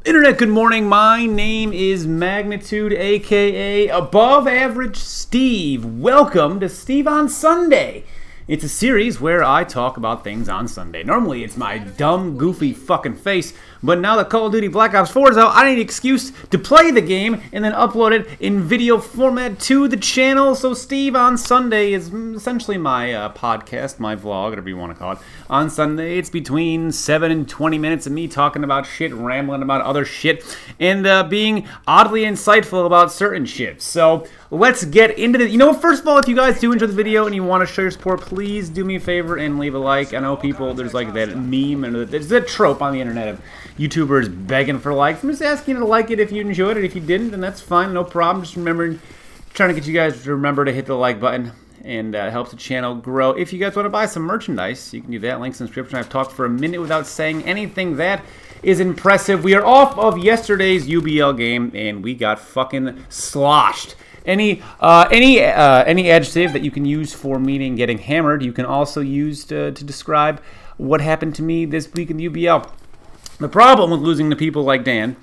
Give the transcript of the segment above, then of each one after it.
Internet, good morning. My name is Magnitude, aka Above Average Steve. Welcome to Steve on Sunday. It's a series where I talk about things on Sunday. Normally it's my dumb, goofy fucking face, but now that Call of Duty Black Ops 4 is out, I need an excuse to play the game and then upload it in video format to the channel. So Steve on Sunday is essentially my podcast, my vlog, whatever you want to call it. On Sunday, it's between 7 and 20 minutes of me talking about shit, rambling about other shit, and being oddly insightful about certain shit. So let's get into it. You know, first of all, if you guys do enjoy the video and you want to show your support, please do me a favor and leave a like. I know people, there's like that meme and there's that trope on the internet of YouTubers begging for likes. I'm just asking you to like it if you enjoyed it. If you didn't, then that's fine, no problem. Just remember, trying to get you guys to remember to hit the like button, and it helps the channel grow. If you guys want to buy some merchandise, you can do that. Links in the description. I've talked for a minute without saying anything. That is impressive. We are off of yesterday's UBL game, and we got fucking sloshed. Any adjective that you can use for meaning getting hammered, you can also use to describe what happened to me this week in the UBL. The problem with losing to people like Dan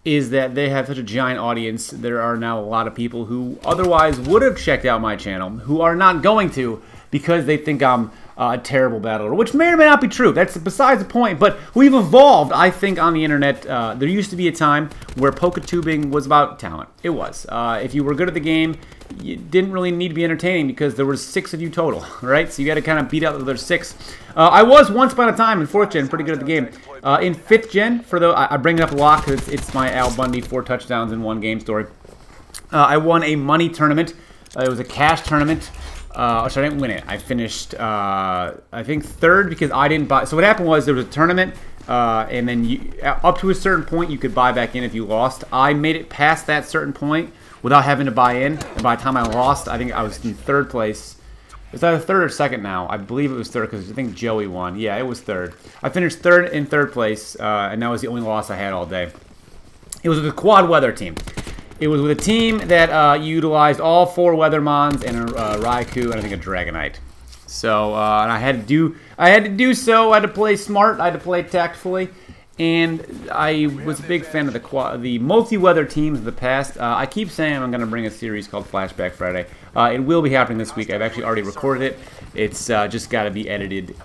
is that they have such a giant audience. There are now a lot of people who otherwise would have checked out my channel who are not going to because they think I'm a terrible battler, which may or may not be true. That's besides the point, but we've evolved, I think, on the internet. There used to be a time where PokeTubing was about talent. It was. If you were good at the game, you didn't really need to be entertaining because there was 6 of you total, right? So you got to kind of beat out the other 6. I was once upon a time in 4th gen pretty good at the game. In 5th gen, I bring it up a lot because it's my Al Bundy 4 touchdowns in 1 game story. I won a money tournament. It was a cash tournament. So I didn't win it. I finished, I think, 3rd because I didn't buy. So what happened was there was a tournament, and then up to a certain point you could buy back in if you lost. I made it past that certain point without having to buy in, and by the time I lost, I think I was in 3rd place. It's either 3rd or 2nd now. I believe it was 3rd because I think Joey won. Yeah, it was 3rd. I finished 3rd in 3rd place, and that was the only loss I had all day. It was with a quad weather team. It was with a team that utilized all 4 Weathermons and a Raikou and I think a Dragonite. So and I had to do so. I had to play smart. I had to play tactfully, and I was a big fan of the multi-weather teams of the past. I keep saying I'm going to bring a series called Flashback Friday. It will be happening this week. I've actually already recorded it. It's just got to be edited,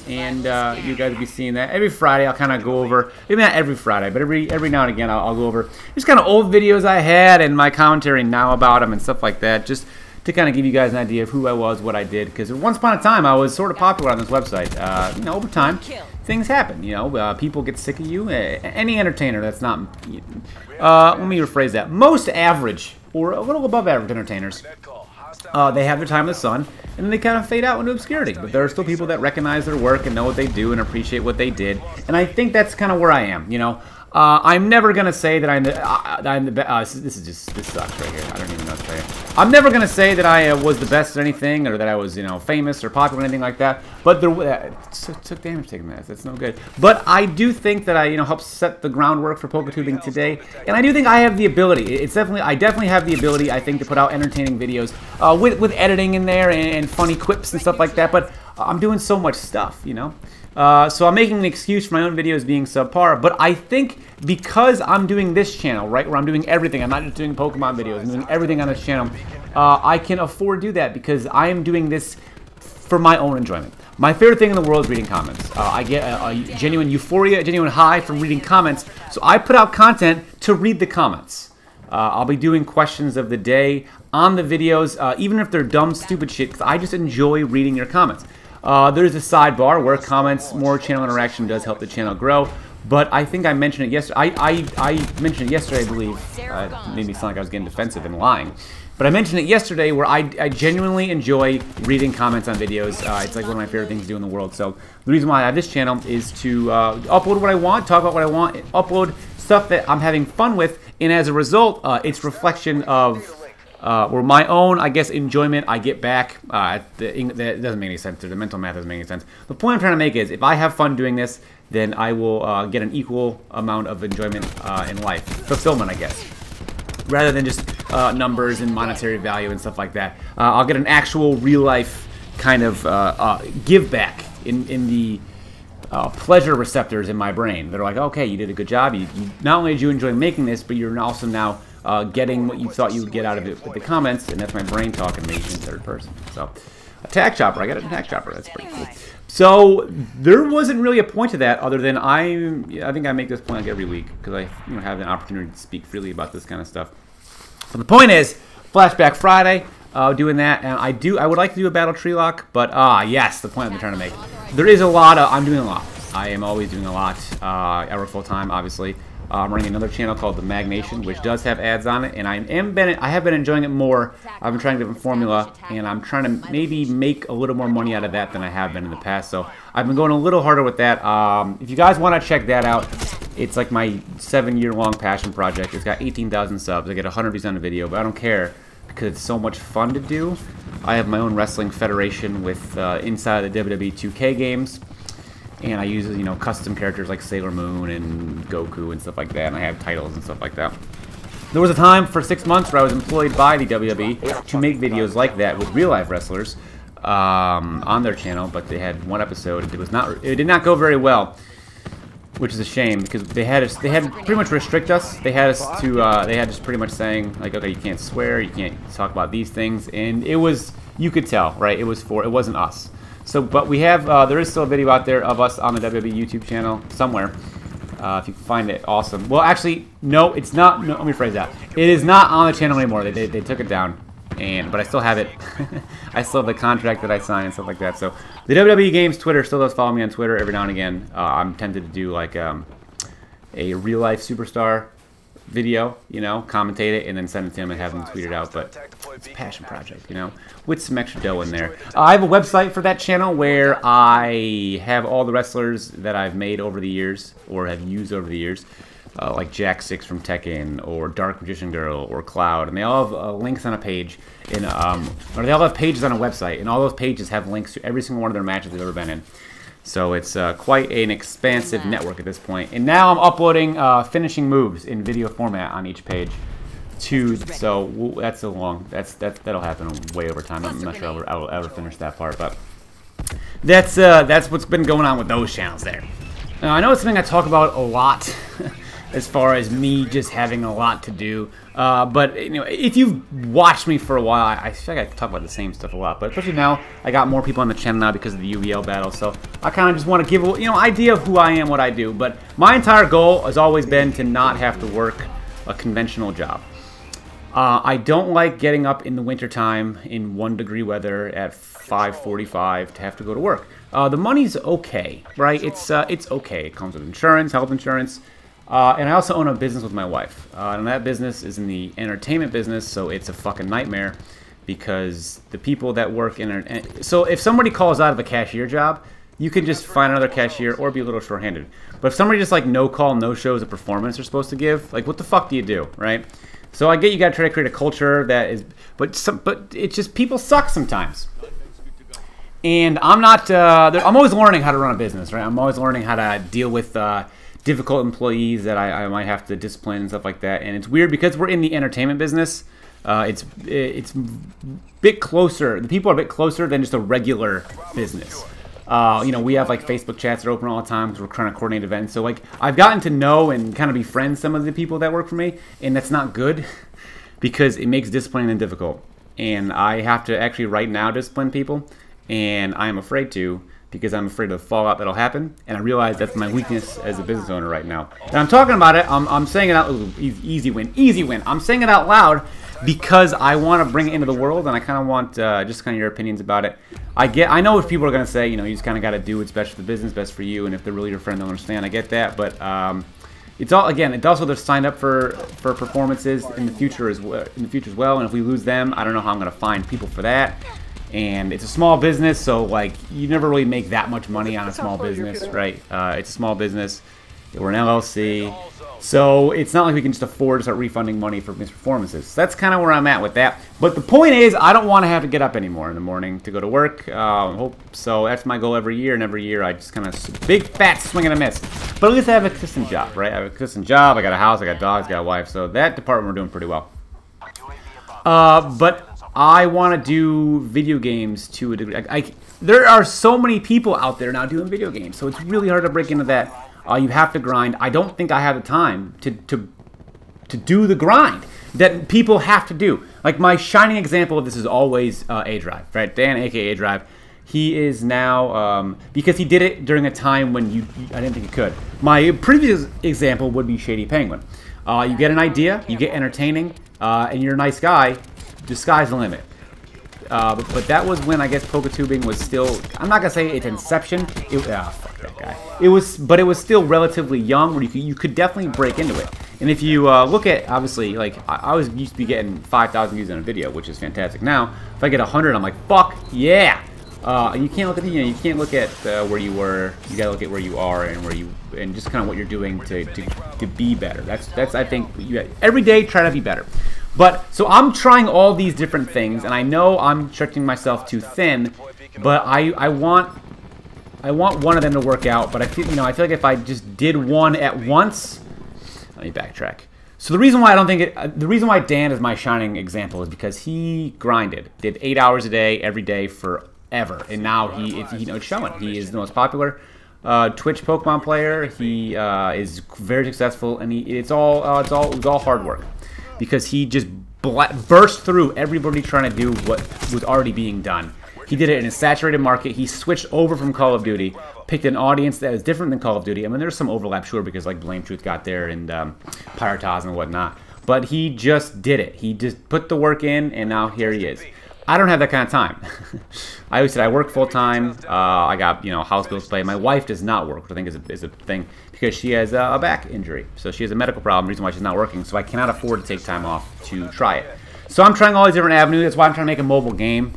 and you guys will be seeing that every Friday. I'll kind of go over, maybe not every Friday, but every now and again I'll go over just kind of old videos I had and my commentary now about them and stuff like that, just to kind of give you guys an idea of who I was, what I did, because once upon a time I was sort of popular on this website. You know, over time things happen. You know, people get sick of you. Any entertainer that's not, let me rephrase that. Most average or a little above average entertainers, they have their time in the sun, and then they kind of fade out into obscurity. But there are still people that recognize their work and know what they do and appreciate what they did. And I think that's kind of where I am. You know, I'm never gonna say that I'm the best. This sucks right here. I don't even know what's right here. I'm never gonna say that I was the best at anything or that I was, you know, famous or popular or anything like that. But there took damage taking that. That's no good. But I do think that I, you know, helped set the groundwork for PokeTubing today, and I do think I have the ability. I definitely have the ability, I think, to put out entertaining videos with editing in there and funny quips and stuff like that. But I'm doing so much stuff, you know. So I'm making an excuse for my own videos being subpar, but I think because I'm doing this channel, right, where I'm doing everything, I'm not just doing Pokemon videos, I'm doing everything on this channel, I can afford to do that because I am doing this for my own enjoyment. My favorite thing in the world is reading comments. I get a genuine euphoria, a genuine high from reading comments, so I put out content to read the comments. I'll be doing questions of the day on the videos, even if they're dumb, stupid shit, because I just enjoy reading your comments. There's a sidebar where comments, more channel interaction does help the channel grow. But I think I mentioned it yesterday. I mentioned it yesterday, I believe. It made me sound like I was getting defensive and lying. But I mentioned it yesterday where I genuinely enjoy reading comments on videos. It's like one of my favorite things to do in the world. So the reason why I have this channel is to upload what I want, talk about what I want, upload stuff that I'm having fun with. And as a result, it's reflection of or my own, I guess, enjoyment I get back. That doesn't make any sense. The mental math doesn't make any sense. The point I'm trying to make is if I have fun doing this, then I will get an equal amount of enjoyment in life. Fulfillment, I guess. Rather than just numbers and monetary value and stuff like that. I'll get an actual real life kind of give back in the pleasure receptors in my brain. They're like, okay, you did a good job. You not only did you enjoy making this, but you're also now getting what you thought you would get out of it with the comments, and that's my brain talking to me in third person. So, attack chopper. I got an attack chopper. That's pretty cool. So there wasn't really a point to that, other than I think I make this point like every week because I have an opportunity to speak freely about this kind of stuff. But the point is, Flashback Friday, doing that, and I would like to do a battle tree lock, but yes, the point I'm trying to make. There is a lot of, I'm doing a lot. I am always doing a lot. I work full time, obviously. I'm running another channel called The Magnation, which does have ads on it, and I have been enjoying it more. I've been trying a different formula, and I'm trying to maybe make a little more money out of that than I have been in the past. So I've been going a little harder with that. If you guys want to check that out, it's like my 7-year-long passion project. It's got 18,000 subs. I get 100 views on a video, but I don't care because it's so much fun to do. I have my own wrestling federation with inside of the WWE 2K games. And I use, custom characters like Sailor Moon and Goku and stuff like that, and I have titles and stuff like that. There was a time for 6 months where I was employed by the WWE to make videos like that with real-life wrestlers on their channel, but they had one episode. It did not go very well, which is a shame because they had pretty much restrict us. They had us to they had just pretty much saying like, okay, you can't swear, you can't talk about these things, and it was, you could tell, right? It wasn't us. So, but we have, there is still a video out there of us on the WWE YouTube channel somewhere. If you can find it, awesome. Well, actually, no, it's not. No, let me phrase that. It is not on the channel anymore. They took it down, but I still have it. I still have the contract that I signed and stuff like that. So, the WWE Games Twitter still does follow me on Twitter every now and again. I'm tempted to do like a real life superstar video, commentate it and then send it to him and have him tweet it out. But it's a passion project, with some extra dough in there. I have a website for that channel where I have all the wrestlers that I've made over the years or have used over the years, like Jack 6 from Tekken or Dark Magician Girl or Cloud, and they all have links on a page or they all have pages on a website, and all those pages have links to every single one of their matches they've ever been in. So it's quite an expansive network at this point. And now I'm uploading finishing moves in video format on each page. So that's a long. That'll happen way over time. I'm not sure I'll ever finish that part, but that's what's been going on with those channels there. Now, I know it's something I talk about a lot, as far as me just having a lot to do. But if you've watched me for a while, I feel like I talk about the same stuff a lot. But especially now, I got more people on the channel now because of the UVL battle. So I kind of just want to give idea of who I am, what I do. But my entire goal has always been to not have to work a conventional job. I don't like getting up in the wintertime in 1-degree weather at 5:45 to have to go to work. The money's okay, right? It's okay. It comes with insurance, health insurance. And I also own a business with my wife. And that business is in the entertainment business, so it's a fucking nightmare because the people that work in so if somebody calls out of a cashier job, you can just find another cashier or be a little short-handed. But if somebody just like no call, no shows a performance they're supposed to give, like what the fuck do you do, right? So I get you got to try to create a culture that is, but it's just people suck sometimes. And I'm not. I'm always learning how to run a business, right? I'm always learning how to deal with difficult employees that I might have to discipline and stuff like that. And it's weird because we're in the entertainment business. It's a bit closer. The people are a bit closer than just a regular business. We have like Facebook chats that are open all the time because we're trying to coordinate events. So like I've gotten to know and kind of befriend some of the people that work for me, and that's not good because it makes disciplining them difficult. And I have to actually right now discipline people, and I am afraid to because I'm afraid of the fallout that'll happen. And I realize that's my weakness as a business owner right now. And I'm talking about it. I'm saying it out. Ooh, easy win, easy win. I'm saying it out loud because I want to bring it into the world, and I kind of want just kind of your opinions about it. I know what people are going to say, you just kind of got to do what's best for the business, best for you, and if they're really your friend, they'll understand. I get that, but it's also they're signed up for performances in the future as well. And if we lose them, I don't know how I'm going to find people for that. And it's a small business, so like you never really make that much money on a small business, right? It's a small business. We're an LLC. So it's not like we can just afford to start refunding money for missed performances. So that's kind of where I'm at with that. But the point is, I don't want to have to get up anymore in the morning to go to work. So that's my goal every year, and every year I just kind of big fat swing and a miss. But at least I have a consistent job, right? I have a consistent job. I got a house. I got dogs. I got a wife. So that department we're doing pretty well. But I want to do video games to a degree. There are so many people out there now doing video games, so it's really hard to break into that. You have to grind. I don't think I have the time to do the grind that people have to do. Like, my shining example of this is always A-Drive, right? Dan, aka A-Drive. He is now, because he did it during a time when I didn't think he could. My previous example would be Shady Penguin. You get an idea, you get entertaining, and you're a nice guy. The sky's the limit. But that was when, I guess, PokeTubing was still, I'm not gonna say its inception. Fuck that guy. But it was still relatively young, where you could definitely break into it. And if you look at, obviously, like, I was used to be getting 5,000 views on a video, which is fantastic. Now, if I get 100, I'm like, fuck yeah. And you can't look at you can't look at where you were. You gotta look at where you are and just kind of what you're doing to be better. That's I think every day try to be better. But so I'm trying all these different things, and I know I'm stretching myself too thin, but I want one of them to work out. But I feel like if I just did one at once, let me backtrack. So the reason why I don't think the reason why Dan is my shining example is because he did 8 hours a day every day forever, and now it's showing. He is the most popular Twitch Pokemon player. He is very successful, and it was all hard work. Because he just burst through everybody trying to do what was already being done. He did it in a saturated market. He switched over from Call of Duty, picked an audience that is different than Call of Duty. I mean, there's some overlap, sure, because like Blame Truth got there and Pyrotas and whatnot. But he just did it. He just put the work in, and now here he is. I don't have that kind of time. I always said I work full time. I got house bills to pay. My wife does not work, which I think is a thing because she has a back injury. So she has a medical problem. Reason why she's not working. So I cannot afford to take time off to try it. So I'm trying all these different avenues. That's why I'm trying to make a mobile game.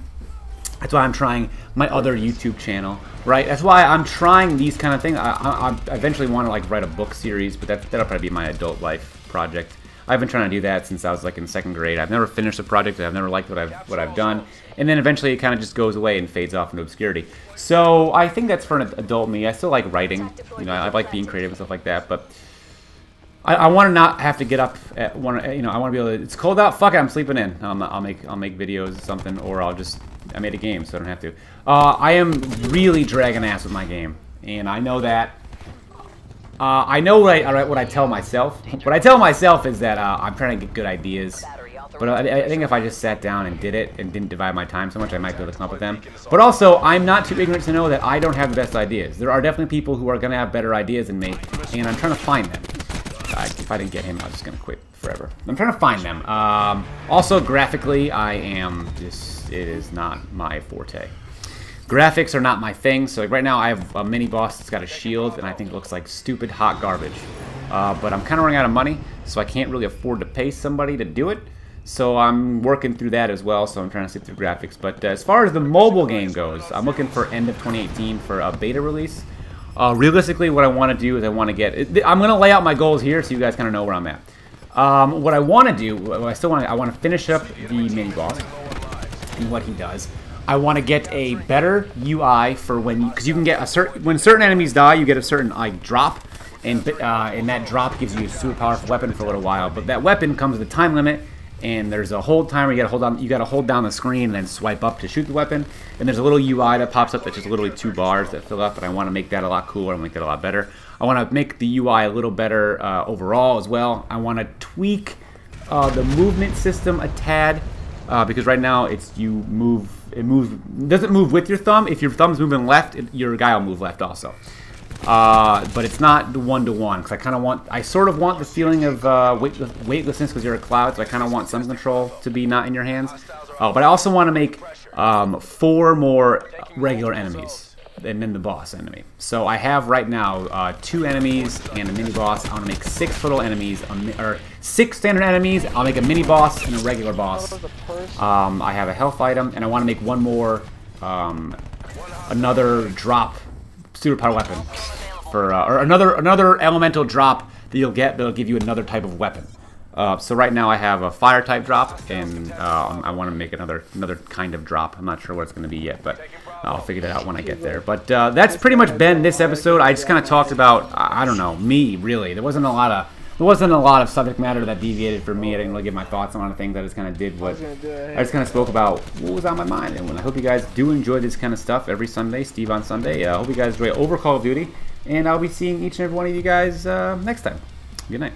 That's why I'm trying my other YouTube channel. Right. That's why I'm trying these kind of things. I eventually want to like write a book series, but that'll probably be my adult life project. I've been trying to do that since I was like in 2nd grade. I've never finished a project. I've never liked what I've done, and then eventually it kind of just goes away and fades off into obscurity. So I think that's for an adult me. I still like writing. I like being creative and stuff like that. But I want to not have to get up at one. I want to be able to. It's cold out. Fuck it. I'm sleeping in. I'll make videos or something, or I made a game, so I don't have to. I am really dragging ass with my game, and I know that. I know what I tell myself. What I tell myself is that I'm trying to get good ideas. But I think if I just sat down and did it and didn't divide my time so much, I might be able to come up with them. But also, I'm not too ignorant to know that I don't have the best ideas. There are definitely people who are going to have better ideas than me, and I'm trying to find them. If I didn't get him, I was just going to quit forever. I'm trying to find them. Also, graphically, it is not my forte. Graphics are not my thing, so like right now I have a mini boss that's got a shield and I think it looks like stupid hot garbage. But I'm kind of running out of money, so I can't really afford to pay somebody to do it. So I'm working through that as well, so I'm trying to sit through graphics. But as far as the mobile game goes, I'm looking for end of 2018 for a beta release. Realistically, what I want to do is I want to get... I'm going to lay out my goals here so you guys kind of know where I'm at. What I want to do, I want to finish up the mini boss and what he does. I want to get a better UI for because you can get when certain enemies die, you get a certain drop, and that drop gives you a super powerful weapon for a little while. But that weapon comes with a time limit, and there's a hold timer. You got to hold down the screen and then swipe up to shoot the weapon. And there's a little UI that pops up that's just literally 2 bars that fill up. And I want to make that a lot cooler. I want to make that a lot better. I want to make the UI a little better overall as well. I want to tweak the movement system a tad because right now it doesn't move with your thumb. If your thumb's moving left, your guy will move left also. But it's not the one-to-one because I sort of want the feeling of weightlessness because you're a cloud, so I kind of want some control to be not in your hands. But I also want to make 4 more regular enemies and then the boss enemy. So I have right now 2 enemies and a mini boss. I want to make 6 total enemies, or 6 standard enemies. I'll make a mini boss and a regular boss. I have a health item, and I want to make 1 more, another drop super power weapon for, or another elemental drop that you'll get that'll give you another type of weapon. So right now I have a fire type drop, and I want to make another kind of drop. I'm not sure what it's going to be yet, but I'll figure that out when I get there. But that's pretty much been this episode. I just kind of talked about, I don't know, me, really. There wasn't a lot there wasn't a lot of subject matter that deviated from me. I didn't really give my thoughts on a lot of things. I just kind of did what I just kind of spoke about what was on my mind. And I hope you guys do enjoy this kind of stuff every Sunday. Steve on Sunday. I hope you guys enjoy over Call of Duty, and I'll be seeing each and every one of you guys next time. Good night.